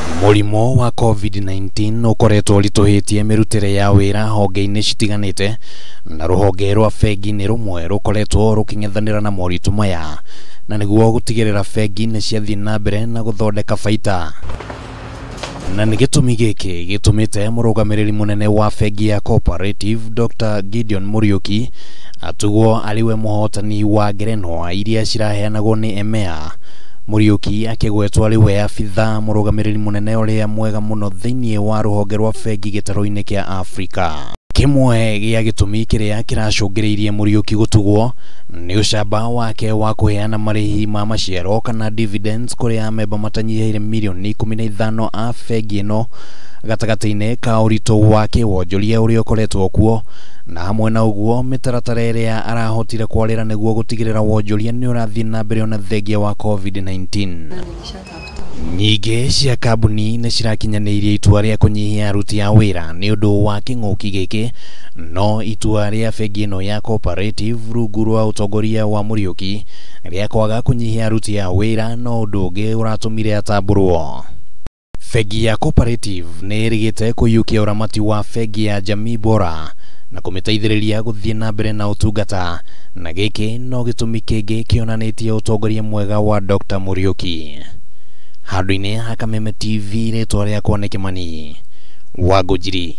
Mũrimũ wa COVID-19 ũkoretwo ũritũhĩtie mĩrutĩre ya wĩra honge-inĩ citiganĩte, na rũhonge rwa bengi nĩ rũmwe rũkoretwo rũkĩng'ethanĩra na moritũ maya, na nĩguo gũtigĩrĩra bengi nĩ ciathiĩ na mbere na gũthondeka baita. Na nĩ gĩtũmi gĩkĩ gĩtũmĩte mũrũgamĩrĩri mũnene wa bengi ya Cooperative Dr. Gideon Muriuki atugwo arĩwe mũhotani wa ngerenwa iria ciraheanagwo nĩ EMEA. Muriuki akĩgwetwo arĩwe abitha mũrũgamĩrĩri mũnene ũrĩa mwega mũno thĩinĩ wa rũhonge rwa bengi gĩtarũ-inĩ kĩa Afrika. Kĩmwe gĩa gĩtũmi kĩrĩa kĩracũngĩrĩirie Muriuki gũtugwo nĩ ũcamba wake wa kũheana marĩhi ma maciaro kana dividends kũrĩ amemba matanyihĩire mirioni 15 a bengi ĩno, gatagatĩ-inĩ ka ũritũ wa kĩwonjoria ũrĩa ũkoretwo kuo, na hamwe na ũguo mĩtaratara ĩrĩa arahotire kwarĩra nĩguo gũtigĩrĩra wonjoria nĩ ũrathiĩ na mbere ona thengia wa COVID-19. Nyingĩ cia kambuni nĩ cirakinyanĩirie itua rĩa kũnyihia aruti a wĩra nĩ ũndũ wa kĩng'ũki gĩkĩ, no itua rĩa bengi ĩno ya Cooperative rungu rwa ũtongoria wa Muriuki rĩa kwaga kũnyihia aruti a wĩra no ũndũ ũngĩ ũratũmire atambũrwo. Bengi ya Cooperative nĩ ĩrĩgĩte kũiyũkia ũramati wa bengi ya Jamii Bora na kũmĩteithĩrĩria gũthiĩ na mbere na ũtungata, na gĩkĩ no gĩtũmi kĩngĩ kĩonanĩtie ũtongoria mwega wa Dr. Muriuki. Handũ-inĩ ha Kameme TV rĩtwa rĩakwa nĩ Kĩmani Wangũnjiri.